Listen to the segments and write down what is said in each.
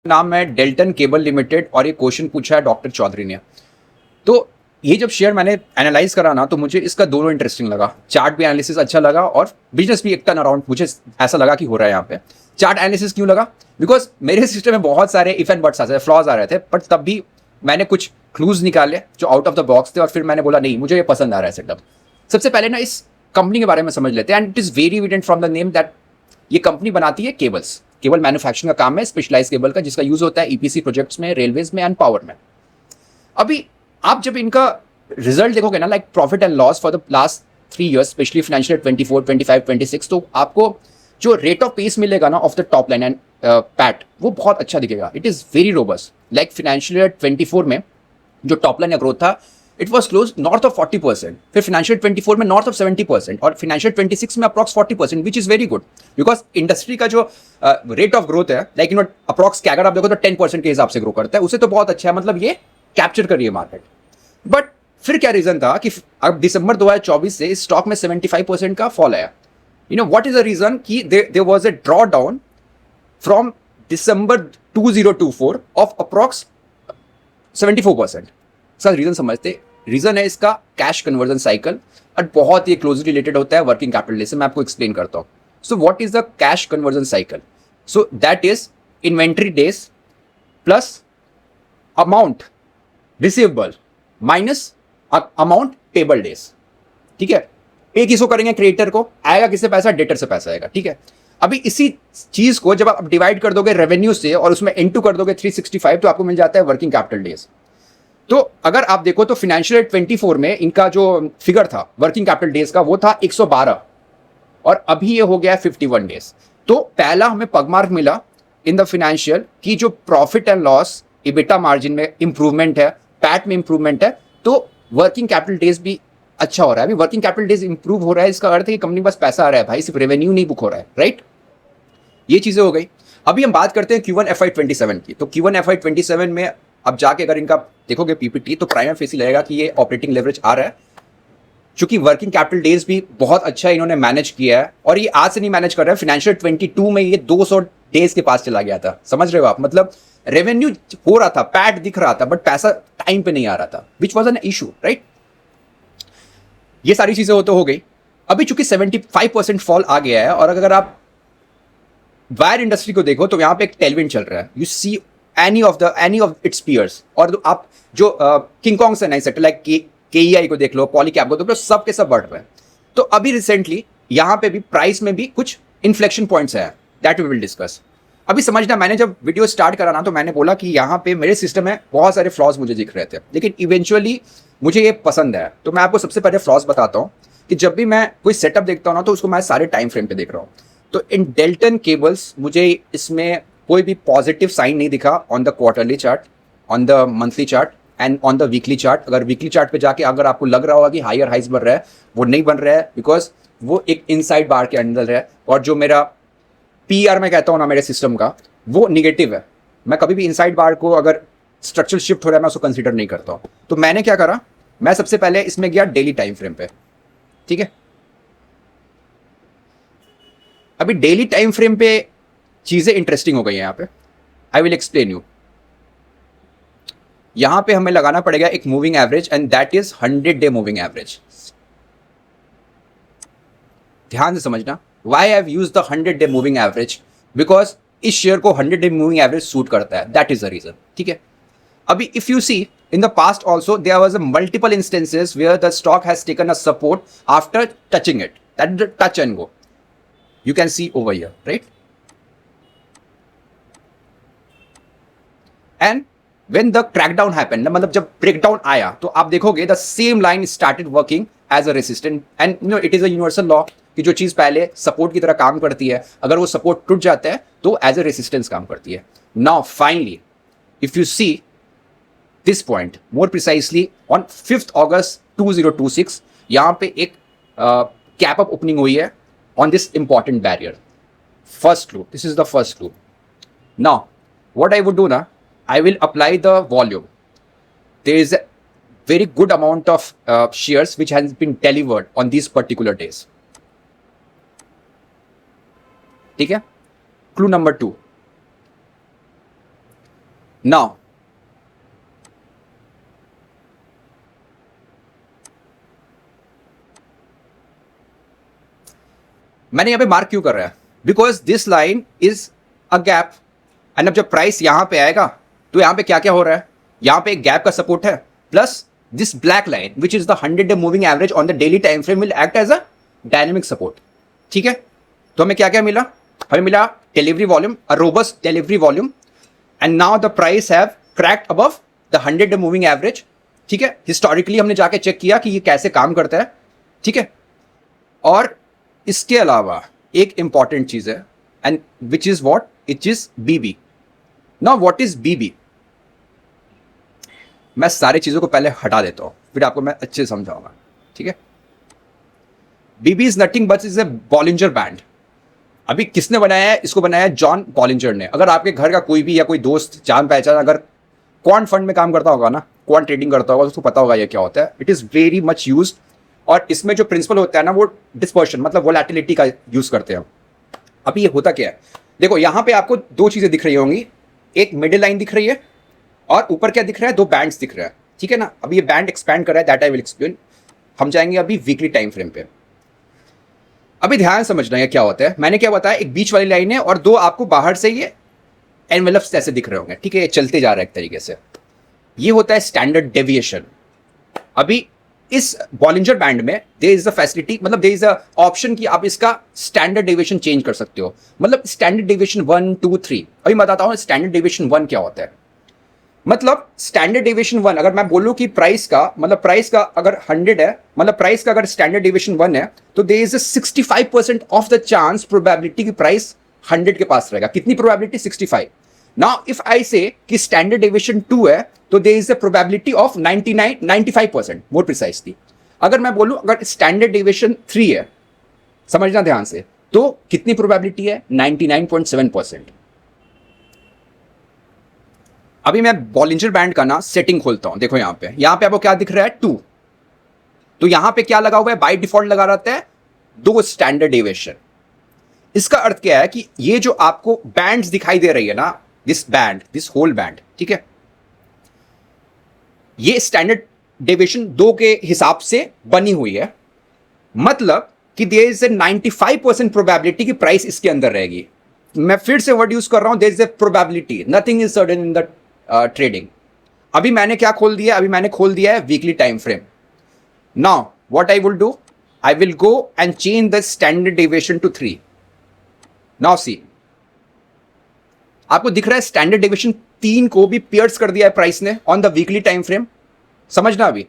नाम है Dalton cable limited और ये क्वेश्चन पूछा है डॉक्टर चौधरी ने। तो ये जब शेयर मैंने एनालाइज करा ना तो मुझे इसका दोनों इंटरेस्टिंग लगा। चार्ट भी एनालिसिस अच्छा लगा और बिजनेस भी एक टर्न अराउंड मुझे ऐसा लगा कि हो रहा है यहाँ पे। चार्ट एनालिसिस क्यों लगा? बिकॉज मेरे सिस्टम में बहुत सारे इफ एंड बट्स आ रहे थे, फ्लॉज आ रहे थे, बट तब भी मैंने कुछ क्लूज निकाले जो आउट ऑफ द बॉक्स थे और फिर मैंने बोला नहीं, मुझे ये पसंद आ रहा है सेटअप। सबसे पहले ना इस कंपनी के बारे में समझ लेते हैं and it is very evident from the name that ये कंपनी बनाती है केबल्स। केबल मैन्युफैक्चरिंग का काम है, स्पेशलाइज केबल का, जिसका यूज होता है ईपीसी प्रोजेक्ट्स में, रेलवेज में एंड पावर में। अभी आप जब इनका रिजल्ट देखोगे ना, like profit and loss for the last 3 years, specially financial 24, 25, 26, तो आपको जो रेट ऑफ पेस मिलेगा ना of the top line and PAT, वो बहुत अच्छा दिखेगा। It is very robust. Like financial 24 में जो टॉप लाइन का ग्रोथ था, it was close north of 40%, फिर फाइनेंशियल 24 में नॉर्थ ऑफ 70% और फाइनेंशियल 26 में approx 40%, which is very good because industry का जो रेट ऑफ ग्रोथ है, लाइक अप्रॉक्स के अगर आप देखो तो 10% के हिसाब से ग्रो करता है, उसे तो बहुत अच्छा है, मतलब ये कैप्चर कर रही है मार्केट। बट फिर क्या रीजन था कि अब दिसंबर 2024 से इस स्टॉक में 75% का फॉल आया। व्हाट इज द रीजन कि there was a drawdown from December 2024 of approx 74%। इसका रीजन समझते, रीजन है इसका कैश कन्वर्जन साइकिल और बहुत ही क्लोजली रिलेटेड होता है वर्किंग कैपिटल से। मैं आपको एक्सप्लेन करता हूं। So what is the cash conversion cycle? So that is inventory days plus amount receivable minus amount payable days. ठीक है, पे किसको करेंगे? क्रेडिटर को। आएगा किससे पैसा? डेटर से पैसा आएगा। ठीक है, अभी इसी चीज को जब आप डिवाइड कर दोगे रेवेन्यू से और उसमें इनटू कर दोगे 365, तो आपको मिल जाता है वर्किंग कैपिटल डेज। तो अगर आप देखो तो फाइनेंशियल 24 में इनका जो फिगर था वर्किंग कैपिटल डेज का, वो था 112 और अभी ये हो गया 51 डेज। तो पहला हमें पगमार्क मिला इन द फाइनेंशियल की जो profit and loss, EBITDA margin में इंप्रूवमेंट है, पैट में इंप्रूवमेंट है, तो वर्किंग कैपिटल डेज भी अच्छा हो रहा है। अभी वर्किंग कैपिटल डेज इंप्रूव हो रहा है, इसका अर्थ है कि कंपनी बस पैसा आ रहा है भाई, सिर्फ रेवेन्यू नहीं बुक हो रहा है। राइट, ये चीजें हो गई। अभी हम बात करते हैं Q1 FY27 की। तो Q1 FY27 में अब जाके अगर इनका देखोगे पीपीटी, तो प्राइम फेस ही लगेगा कि ये ऑपरेटिंग लेवरेज आ रहा है, चूंकि वर्किंग कैपिटल डेज भी बहुत अच्छा इन्होंने मैनेज किया है। और ये आज से नहीं मैनेज कर रहा है, फाइनेंशियल 22 में ये 200 डेज के पास चला गया था। समझ रहे हो आप? मतलब रेवेन्यू हो रहा था, पैट दिख रहा था, बट पैसा टाइम पे नहीं आ रहा था, which was an issue. Right, ये सारी चीजें हो गई। अभी चूंकि 75% फॉल आ गया है और अगर आप वायर इंडस्ट्री को देखो तो यहां पे एक टेलविंड चल रहा है। You see any of its peers, और आप जो किंग कॉन्ग से नहीं सेक्टर लाइक केईआई को देख लो, पॉलीकैप को देख लो, सब के सब बढ़ रहे हैं। तो अभी रिसेंटली यहां पे भी प्राइस में भी कुछ इन्फ्लेक्शन पॉइंट्स है, दैट वी विल डिस्कस। अभी समझना, मैंने जब वीडियो स्टार्ट करा ना तो मैंने बोला कि यहाँ पे मेरे सिस्टम में बहुत सारे फ्लॉज मुझे दिख रहे थे, लेकिन इवेंचुअली मुझे ये पसंद है। तो मैं आपको सबसे पहले फ्लॉज बताता हूँ कि जब भी मैं कोई सेटअप देखता हूँ ना तो उसको मैं सारे टाइम फ्रेम पे देख रहा हूँ। तो इन डेल्टन केबल्स मुझे इसमें कोई भी पॉजिटिव साइन नहीं दिखा on the quarterly chart, on the monthly chart and on the weekly chart. अगर वीकली चार्ट पे जाके अगर आपको लग रहा होगा कि हायर हाइज बन रहा है, वो नहीं बन रहा है, बिकॉज वो एक इनसाइड बार के अंदर है। और जो मेरा पीआर मैं कहता हूँ ना मेरे सिस्टम का, वो निगेटिव है। मैं कभी भी इनसाइड बार को अगर स्ट्रक्चरल शिफ्ट हो रहा है मैं उसको कंसीडर नहीं करता हूँ। तो मैंने क्या करा, मैं सबसे पहले इसमें गया डेली टाइम फ्रेम पे। ठीक है, अभी डेली टाइम फ्रेम पे चीजें इंटरेस्टिंग हो गई हैं। यहां पे आई विल एक्सप्लेन यू। यहां पे हमें लगाना पड़ेगा एक moving average and that is 100-day moving average. ध्यान से समझना, why I have used the 100-day moving average, because इस शेयर को 100-day मूविंग एवरेज सूट करता है, दैट इज द रीजन। ठीक है, अभी if you see in the past also there was a multiple instances where the stock has taken a support after touching it, that is the touch and go. You can see over here, right? And when the crackdown happened, मतलब जब breakdown आया तो आप देखोगे the same line started working as a resistance, and it is a universal law कि जो चीज पहले सपोर्ट की तरह काम करती है, अगर वो सपोर्ट टूट जाता है तो एज ए रेसिस्टेंस काम करती है। Now finally if you see this point more precisely on 5th August 2026, यहां पे एक कैप अप ओपनिंग हुई है on this important barrier, first clue. This is the first clue. Now what I would do now, I will apply the volume. There is a very good amount of shares which has been delivered on these particular days. ठीक है, clue number 2, now मैंने यहां पे mark क्यों कर रहा है, because this line is a gap, and अब जब प्राइस यहां पे आएगा तो यहां पे क्या क्या हो रहा है, यहां पे एक गैप का सपोर्ट है, plus this black line which is the 100-day moving average on the daily time frame will act as a dynamic support. ठीक है, तो हमें क्या क्या मिला, हमें मिला delivery volume, a robust delivery volume, and now the price have cracked above the 100-day moving average. ठीक है, हिस्टोरिकली हमने जाके चेक किया कि ये कैसे काम करता है। ठीक है, और इसके अलावा एक इंपॉर्टेंट चीज है, and which is what, it is BB. Now what is BB, मैं सारी चीजों को पहले हटा देता हूं, फिर आपको मैं अच्छे से समझाऊंगा। ठीक है, BB is nothing but is a Bollinger band. अभी किसने बनाया है, इसको बनाया है जॉन बॉलिंजर ने। अगर आपके घर का कोई भी या कोई दोस्त जान पहचान अगर क्वांट फंड में काम करता होगा ना, क्वांट ट्रेडिंग करता होगा, तो उसको पता होगा ये क्या होता है। It is very much used, और इसमें जो प्रिंसिपल होता है ना वो डिस्पर्शन मतलब वोलेटिलिटी का यूज करते हैं। अभी ये होता क्या है, देखो यहां पे आपको दो चीजें दिख रही होंगी, एक मिडिल लाइन दिख रही है और ऊपर क्या दिख रहा है, दो बैंड्स दिख रहा है। ठीक है ना, अभी ये बैंड एक्सपैंड कर रहा है, दैट आई विल एक्सप्लेन। हम जाएंगे अभी वीकली टाइम फ्रेम पे। अभी ध्यान समझना है क्या होता है, मैंने क्या बताया, एक बीच वाली लाइन है और दो आपको बाहर से ये एनवेलप्स जैसे दिख रहे होंगे। ठीक है, ये चलते जा रहा है एक तरीके से, ये होता है स्टैंडर्ड डेविएशन। अभी इस बॉलिंजर बैंड में देयर इज अ फैसिलिटी, मतलब देयर इज अ ऑप्शन कि आप इसका स्टैंडर्ड डेविएशन चेंज कर सकते हो। मतलब स्टैंडर्ड डेविएशन 1 2 3, अभी मैं बताता हूं स्टैंडर्ड डेविएशन 1 क्या होता है। मतलब स्टैंडर्ड डेविएशन 1, अगर मैं बोलूं कि प्राइस का मतलब प्राइस का अगर 100 है, मतलब प्राइस का अगर स्टैंडर्ड डेविएशन 1 है, तो there is a 65% of the chance probability की प्राइस 100 के पास रहेगा। कितनी प्रोबेबिलिटी, 65। नाउ इफ आई से कि स्टैंडर्ड डेविएशन 2 है, तो there is a probability of 95% more precisely. अगर मैं बोलूं अगर स्टैंडर्ड डेविएशन 3 है, समझना ध्यान से, तो कितनी प्रोबेबिलिटी है, 99.7%। अभी मैं बॉलिंजर बैंड का ना सेटिंग खोलता हूं, देखो यहां पे आपको क्या दिख रहा है, 2। तो यहां पे क्या लगा हुआ है, बाय डिफॉल्ट लगा रहता है 2 स्टैंडर्ड डेविएशन। इसका अर्थ क्या है कि ये जो आपको बैंड्स दिखाई दे रही है ना, दिस होल बैंड, ठीक है, ये स्टैंडर्ड डेविएशन 2 के हिसाब से बनी हुई है। मतलब कि देयर इज ए 95% प्रोबेबिलिटी की प्राइस इसके अंदर रहेगी। मैं फिर से वर्ड यूज कर रहा हूं, there is a probability, nothing is certain in the trading. अभी मैंने क्या खोल दिया, अभी मैंने खोल दिया है weekly time frame. Now what I will do, I will go and change the standard deviation to 3। Now see, आपको दिख रहा है स्टैंडर्ड डेविएशन 3 को भी पियर्स कर दिया है प्राइस ने on the weekly time frame. समझना, अभी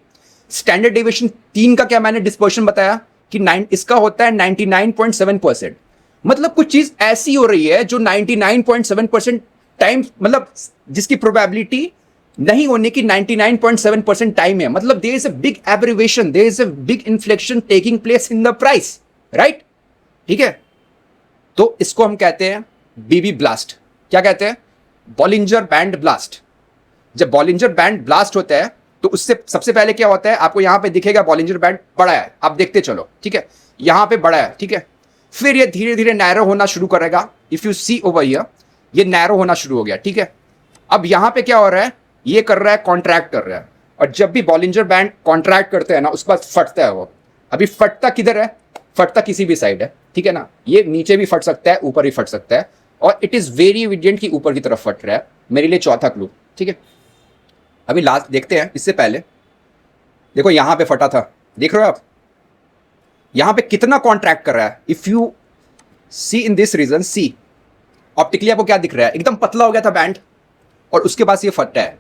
स्टैंडर्ड डेविएशन 3 का क्या मैंने डिस्पर्शन बताया कि इसका होता है 99.7%। मतलब कुछ चीज ऐसी हो रही है जो 99.7% टाइम, मतलब जिसकी प्रोबेबिलिटी नहीं होने की 99.7% टाइम है। मतलब there is a big abbreviation, there is a big inflection taking place in the price, right. ठीक है, तो इसको हम कहते हैं बीबी ब्लास्ट। क्या कहते हैं, बॉलिंजर बैंड ब्लास्ट। जब बॉलिंजर बैंड ब्लास्ट होता है तो उससे सबसे पहले क्या होता है, आपको यहां पे दिखेगा बॉलिंजर बैंड बड़ा है, आप देखते चलो। ठीक है, यहां पे बड़ा है, ठीक है, फिर ये धीरे धीरे नैरो होना शुरू करेगा। If you see over here, ये नैरो होना शुरू हो गया। ठीक है, अब यहां पे क्या हो रहा है, ये कर रहा है कॉन्ट्रैक्ट कर रहा है, और जब भी बॉलिंजर बैंड कॉन्ट्रैक्ट करते हैं ना, उसके बाद फटता है वो। अभी फटता किधर है, फटता किसी भी साइड है, ठीक है ना, ये नीचे भी फट सकता है, ऊपर भी फट सकता है, और इट इज वेरी एविडेंट कि ऊपर की तरफ फट रहा है। मेरे लिए चौथा क्लू। ठीक है, अभी लास्ट देखते हैं, इससे पहले देखो यहां पे फटा था, देख रहे हो आप यहां पे कितना कॉन्ट्रैक्ट कर रहा है। If you see in this region, see optically आपको क्या दिख रहा है, एकदम पतला हो गया था बैंड और उसके बाद ये फटा है।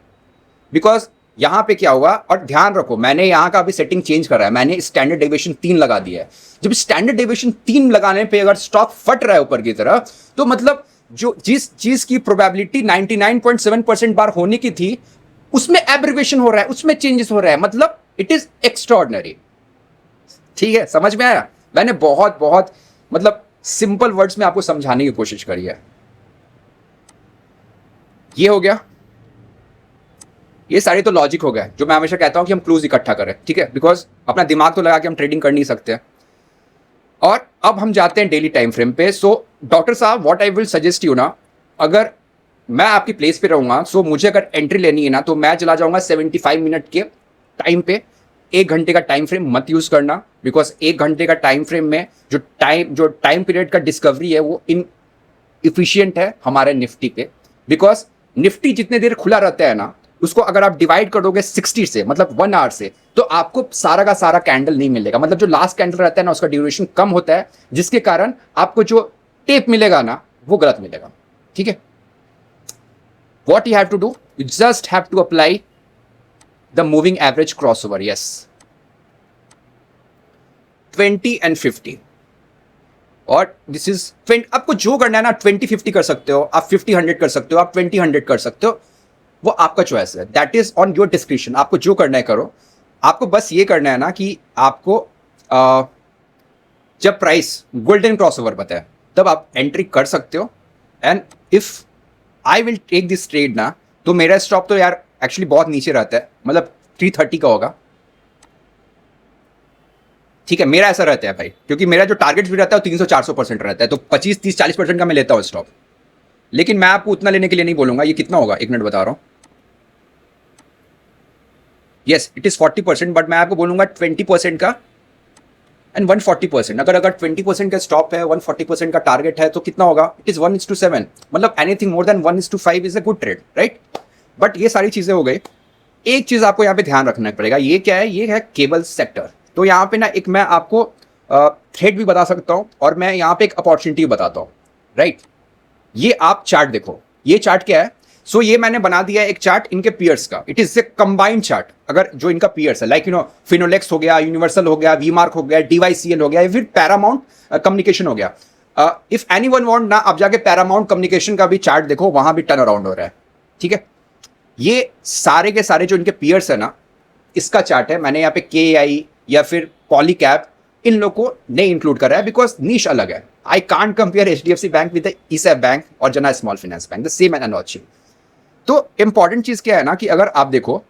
बिकॉज यहां पे क्या हुआ, और ध्यान रखो मैंने यहां का अभी सेटिंग चेंज करा है, मैंने स्टैंडर्ड डेविएशन 3 लगा दिया है। जब स्टैंडर्ड डेविएशन 3 लगाने पे अगर स्टॉक फट रहा है ऊपर की तरफ, तो मतलब जो जिस चीज की प्रोबेबिलिटी 99.7% बार होने की थी, उसमें एब्रिवेशन हो रहा है, उसमें चेंजेस हो रहा है। मतलब इट इज एक्स्ट्राऑर्डिनरी। ठीक है, समझ में आया। मैंने बहुत बहुत मतलब सिंपल वर्ड्स में आपको समझाने की कोशिश करी है। ये हो गया, ये सारे तो लॉजिक हो गए जो मैं हमेशा कहता हूं कि हम क्लूज इकट्ठा करें। ठीक है, बिकॉज अपना दिमाग तो लगा के हम ट्रेडिंग कर नहीं सकते। और अब हम जाते हैं डेली टाइम फ्रेम पे। सो डॉक्टर साहब, what I will suggest you ना, अगर मैं आपकी प्लेस पे रहूंगा, सो मुझे अगर एंट्री लेनी है ना तो मैं चला जाऊंगा 75 मिनट के टाइम पे। 1 घंटे का टाइम फ्रेम मत यूज करना, बिकॉज 1 घंटे का टाइम फ्रेम में जो टाइम पीरियड का डिस्कवरी है वो इन इफिशियंट है हमारे निफ्टी पे। बिकॉज निफ्टी जितने देर खुला रहता है ना, उसको अगर आप डिवाइड कर दोगे 60 से, मतलब 1 आवर से, तो आपको सारा का सारा कैंडल नहीं मिलेगा। मतलब जो लास्ट कैंडल रहता है ना, उसका ड्यूरेशन कम होता है, जिसके कारण आपको जो टेप मिलेगा ना वो गलत मिलेगा। ठीक है, what you have to do, you just have to apply the moving average crossover, yes, 20 and 50, और this is 20। आपको जो करना है ना 20-50 कर सकते हो, आप 50-100 कर सकते हो, आप 20-100 कर सकते हो, वो आपका चॉइस है, that is on your description. आपको जो करना है करो। आपको बस ये करना है ना कि आपको जब प्राइस गोल्डन क्रॉसओवर बताए तब आप एंट्री कर सकते हो। And if I will take this trade ना, तो मेरा स्टॉप तो यार एक्चुअली बहुत नीचे रहता है, मतलब 330 का होगा। ठीक है, मेरा ऐसा रहता है भाई, क्योंकि मेरा जो टारगेट भी रहता है वो 300-400% रहता है, तो 25-30-40% का मैं लेता हूँ स्टॉप। लेकिन मैं आपको उतना लेने के लिए नहीं बोलूंगा। ये कितना होगा, 1 मिनट बता रहा हूँ। यस, इट इज 40%, बट मैं आपको बोलूंगा 20% का एंड 140%। अगर 20% का स्टॉप है, 140% का टारगेट है, तो कितना होगा? It is 1:7। मतलब anything more than 1:5 is a good trade, right? But ये सारी चीजें हो गई। एक चीज आपको यहाँ पे ध्यान रखना पड़ेगा, ये क्या है? ये है केबल सेक्टर। तो यहाँ पे ना एक मैं आपको थ्रेड भी बता सकता हूँ और मैं यहाँ पे एक अपॉर्चुनिटी बताता हूँ, राइट? ये आप चार्ट देखो, ये चार्ट क्या है? सो ये मैंने बना दिया है एक चार्ट इनके पियर्स का। It is a combined chart. अगर जो इनका पियर्स है, लाइक फिनोलेक्स हो गया, यूनिवर्सल हो गया, वीमार्क हो गया, डीवाईसीएल हो गया, फिर पैरामाउंट कम्युनिकेशन हो गया। इफ एनी वन वॉन्ट ना, आप जाके पैरामाउंट कम्युनिकेशन का भी चार्ट देखो, वहां भी टर्न अराउंड हो रहा है। ठीक है, ये सारे के सारे जो इनके पियर्स है ना, इसका चार्ट है। मैंने यहाँ पे KAI या फिर पॉलीकैप इन लोग को नहीं इंक्लूड कर रहा है, बिकॉज नीश अलग है। I can't compare HDFC bank with ESAF bank और Jana small finance bank, the same analogy. तो इंपॉर्टेंट चीज क्या है ना कि अगर आप देखो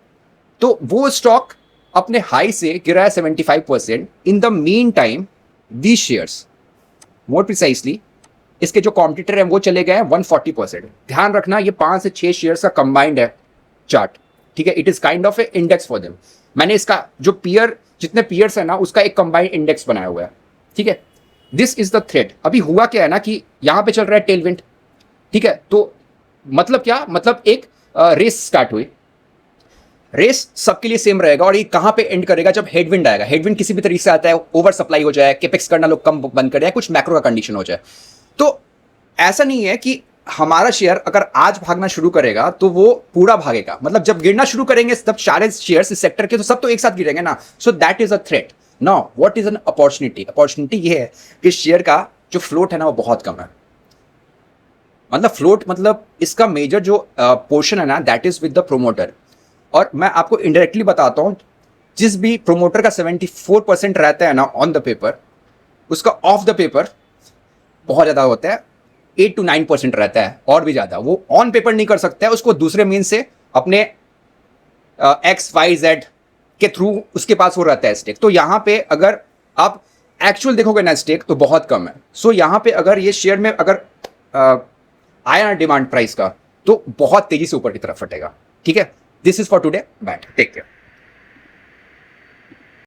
तो वो स्टॉक अपने हाई से गिरा है 75%। In the mean time these shares, more precisely इसके जो कॉम्पिटिटर हैं वो चले गए हैं 140%। ध्यान रखना, ये 5 से 6 शेयर्स का कंबाइंड है चार्ट। ठीक है, it is kind of A index for them. मैंने इसका जो जितने पियर्स है ना, उसका एक कंबाइंड इंडेक्स बनाया हुआ है। ठीक है, दिस इज द थ्रेड। अभी हुआ क्या है ना कि यहां पे चल रहा है टेलविंड। ठीक है, तो मतलब क्या? मतलब एक रेस स्टार्ट हुई। रेस सबके लिए सेम रहेगा और ये कहां पे एंड करेगा? जब हेडविंड आएगा। हेडविंड किसी भी तरीके से आता है, ओवर सप्लाई हो जाए, कैपेक्स करना लोग कम बंद कर जाए, कुछ मैक्रो का कंडीशन हो जाए। तो ऐसा नहीं है कि हमारा शेयर अगर आज भागना शुरू करेगा तो वो पूरा भागेगा। मतलब जब गिरना शुरू करेंगे तब सारे शेयर्स इस सेक्टर के तो सब तो एक साथ गिरेंगे ना। So that is a threat. Now what is an opportunity? Opportunity ये है कि शेयर का जो फ्लोट है ना वो बहुत कम है। मतलब फ्लोट मतलब इसका मेजर जो पोर्शन है ना, that is with the promoter. और मैं आपको इनडायरेक्टली बताता हूं, जिस भी प्रोमोटर का 74% रहता है ना ऑन द पेपर, उसका ऑफ द पेपर बहुत ज्यादा होता है, 8 to 9% रहता है और भी ज्यादा। वो ऑन पेपर नहीं कर सकता है, उसको दूसरे मीन से अपने XYZ के थ्रू उसके पास वो रहता है स्टेक। तो यहां पे अगर आप एक्चुअल देखोगे ना स्टेक तो बहुत कम है। सो यहां पे अगर ये शेयर में अगर आया ना डिमांड प्राइस का, तो बहुत तेजी से ऊपर की तरफ फटेगा। ठीक है, this is for today, bye, take care.